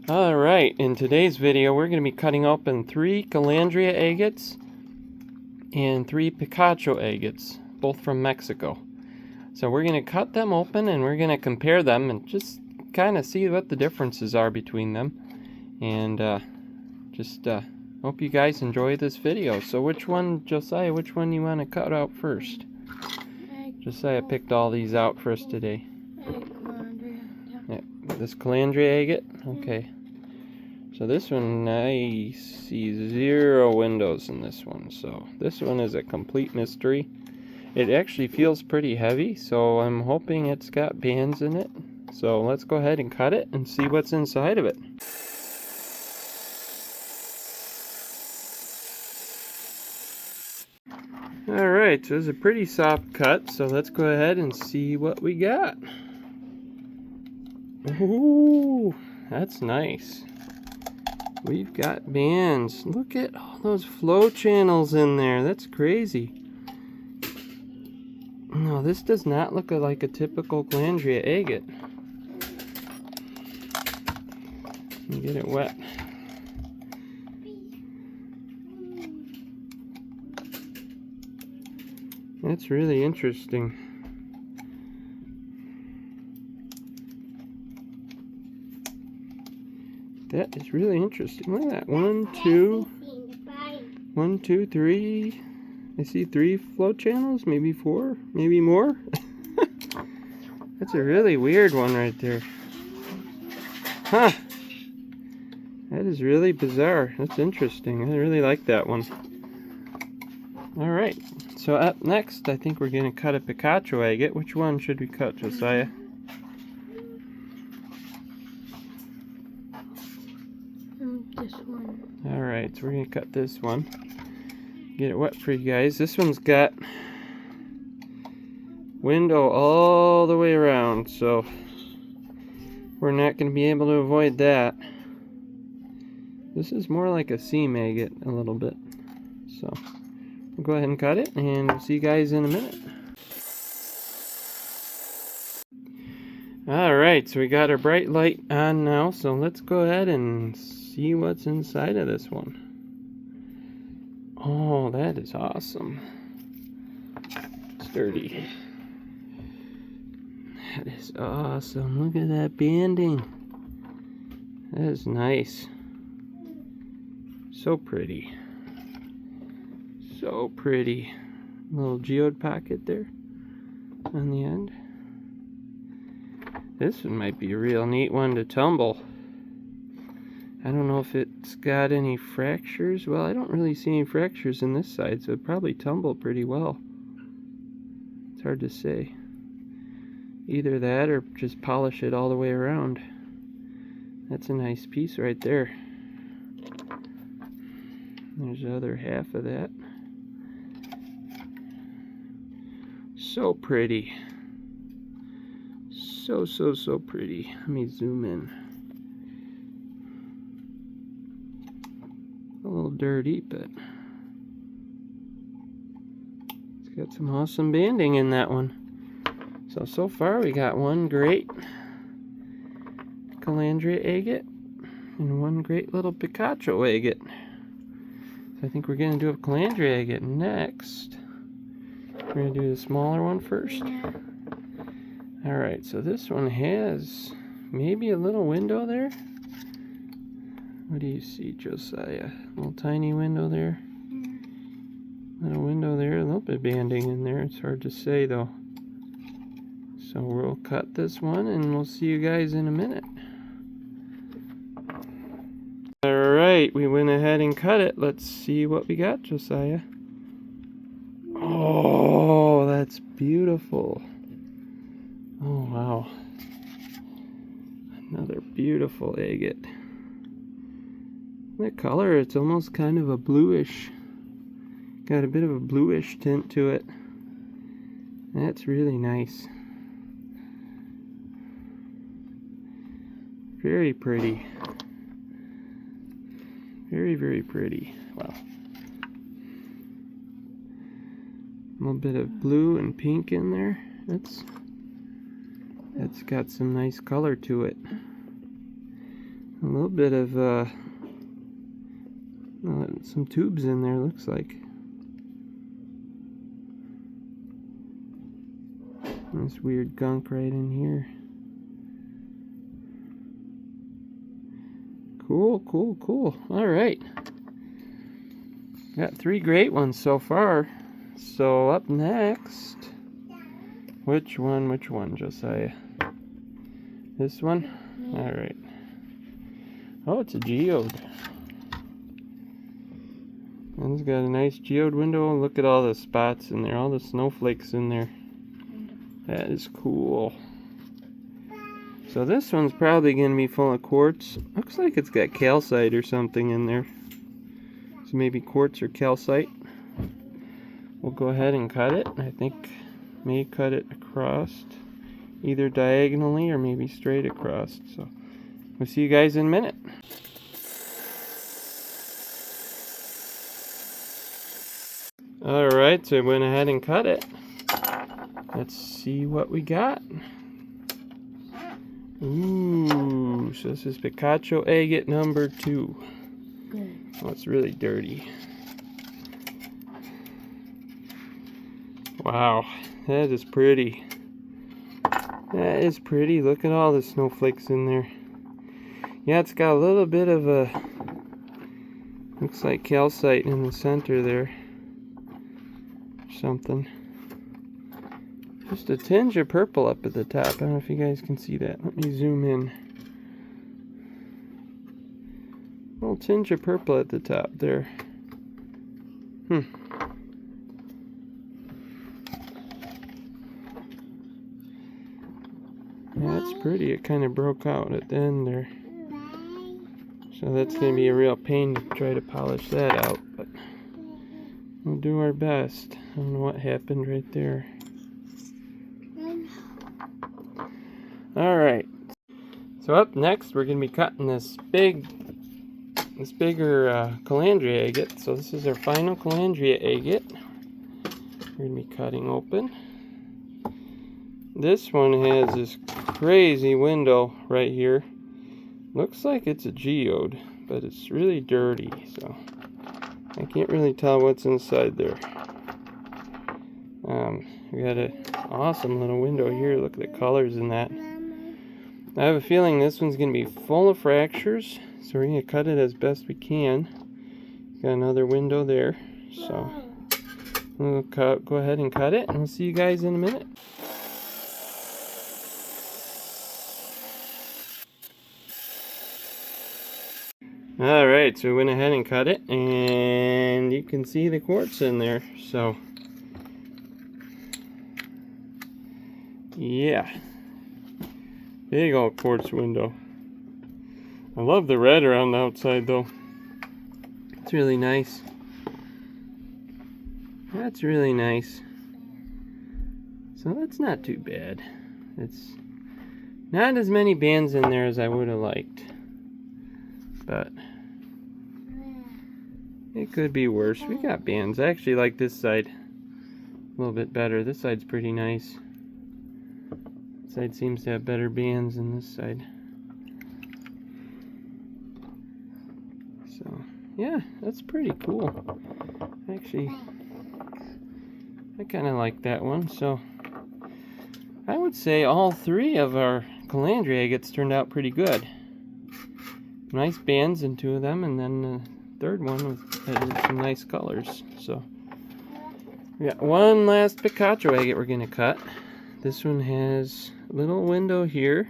Alright, in today's video we're going to be cutting open 3 Calandria agates and 3 Picacho agates, both from Mexico. So we're going to cut them open and we're going to compare them and just kind of see what the differences are between them. And hope you guys enjoy this video. So which one, Josiah, which one you want to cut out first? Josiah picked all these out for us today. Yeah, this Calandria agate? Okay. So this one, I see 0 windows in this one. So this one is a complete mystery. It actually feels pretty heavy, so I'm hoping it's got bands in it. So let's go ahead and cut it and see what's inside of it. Alright, so it's a pretty soft cut, so let's go ahead and see what we got. Ooh, that's nice. We've got bands. Look at all those flow channels in there. That's crazy. No, this does not look like a typical Calandria agate. Let me get it wet. That's really interesting. That is really interesting. Look at that. 1, 2, 3. I see 3 flow channels, maybe 4, maybe more. That's a really weird one right there. Huh. That is really bizarre. That's interesting. I really like that one. Alright, so up next, I think we're going to cut a Picacho agate. Which one should we cut, Josiah? This one. Alright, so we're going to cut this one. Get it wet for you guys. This one's got window all the way around, so we're not going to be able to avoid that. This is more like a seam agate a little bit. So we'll go ahead and cut it, and we'll see you guys in a minute. Alright, so we got our bright light on now, so let's go ahead and see what's inside of this one. Oh, that is awesome. Sturdy. That is awesome. Look at that banding. That is nice. So pretty. So pretty. Little geode pocket there on the end. This one might be a real neat one to tumble. I don't know if it's got any fractures. Well, I don't really see any fractures in this side, so it'd probably tumble pretty well. It's hard to say. Either that or just polish it all the way around. That's a nice piece right there. There's the other half of that. So pretty. So pretty. Let me zoom in. A little dirty, but it's got some awesome banding in that one. So far we got one great Calandria agate and one great little Picacho agate. So I think we're going to do a Calandria agate next. We're going to do the smaller one first. Alright, so this one has maybe a little window there. What do you see, Josiah? A little tiny window there. Little window there, a little bit banding in there. It's hard to say though. So we'll cut this one and we'll see you guys in a minute. Alright, we went ahead and cut it. Let's see what we got, Josiah. Oh, that's beautiful. Oh, wow. Another beautiful agate. The color, it's almost kind of a bluish. Got a bit of a bluish tint to it. That's really nice. Very pretty. Very pretty. Wow. A little bit of blue and pink in there. That's got some nice color to it. A little bit of some tubes in there, looks like. This weird gunk right in here. Cool, cool, cool. All right. Got 3 great ones so far. So up next, which one, Josiah? This one? All right. Oh, it's a geode. And it's got a nice geode window. Look at all the spots in there, all the snowflakes in there. That is cool. So this one's probably going to be full of quartz. Looks like it's got calcite or something in there. So maybe quartz or calcite. We'll go ahead and cut it. I think may cut it across, either diagonally or maybe straight across. So we'll see you guys in a minute. Alright, so I went ahead and cut it. Let's see what we got. Ooh, so this is Picacho agate number 2. Good. Oh, it's really dirty. Wow, that is pretty. That is pretty. Look at all the snowflakes in there. Yeah, it's got a little bit of a, looks like calcite in the center there. Something. Just a tinge of purple up at the top. I don't know if you guys can see that. Let me zoom in. A little tinge of purple at the top there. Yeah, that's pretty. It kind of broke out at the end there. So that's going to be a real pain to try to polish that out. But we'll do our best. I don't know what happened right there. Alright, so up next we're going to be cutting this bigger Calandria agate. So this is our final Calandria agate. We're going to be cutting open. This one has this crazy window right here. Looks like it's a geode, but it's really dirty, so I can't really tell what's inside there. We got an awesome little window here. Look at the colors in that. I have a feeling this one's going to be full of fractures, so we're going to cut it as best we can. Got another window there, so we'll go ahead and cut it, and we'll see you guys in a minute. Alright, so we went ahead and cut it, and you can see the quartz in there, so yeah. Big old quartz window. I love the red around the outside though. It's really nice. That's really nice. So that's not too bad. It's not as many bands in there as I would have liked. But it could be worse. We got bands. I actually like this side a little bit better. This side's pretty nice. This side seems to have better bands than this side. So, yeah, that's pretty cool. Actually, I kind of like that one. So, I would say all 3 of our Calandria agates turned out pretty good. Nice bands in 2 of them, and then the 3rd one had some nice colors. So, we got one last Picacho agate we're going to cut. This one has a little window here.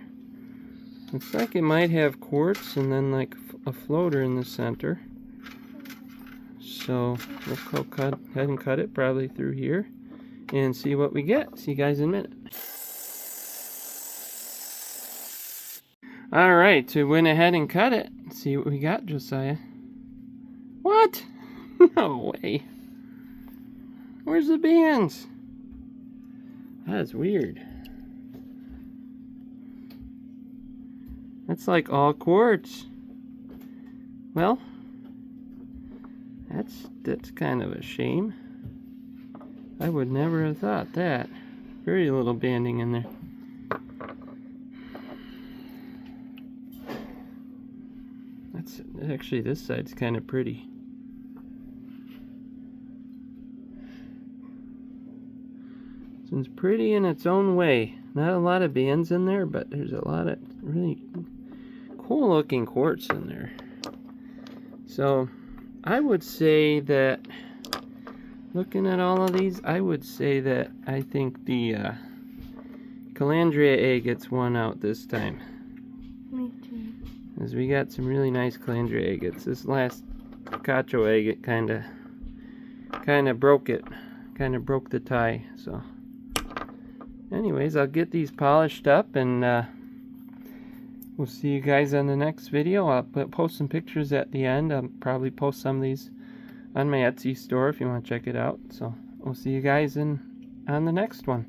Looks like it might have quartz and then like a floater in the center. So we'll go ahead and cut it probably through here and see what we get. See you guys in a minute. Alright, so we went ahead and cut it. Let's see what we got, Josiah. What? No way. Where's the bands? That's weird. That's like all quartz. Well, that's kind of a shame. I would never have thought that. Very little banding in there. That's actually, this side's kind of pretty. This one's pretty in its own way. Not a lot of bands in there, but there's a lot of really cool looking quartz in there. So I would say that, looking at all of these, I would say that I think the Calandria Agates won out this time. Me too. As we got some really nice Calandria Agates. This last Picacho agate kind of broke it. Kind of broke the tie. So anyways, I'll get these polished up, and we'll see you guys on the next video. I'll post some pictures at the end. I'll probably post some of these on my Etsy store if you want to check it out. So we'll see you guys on the next one.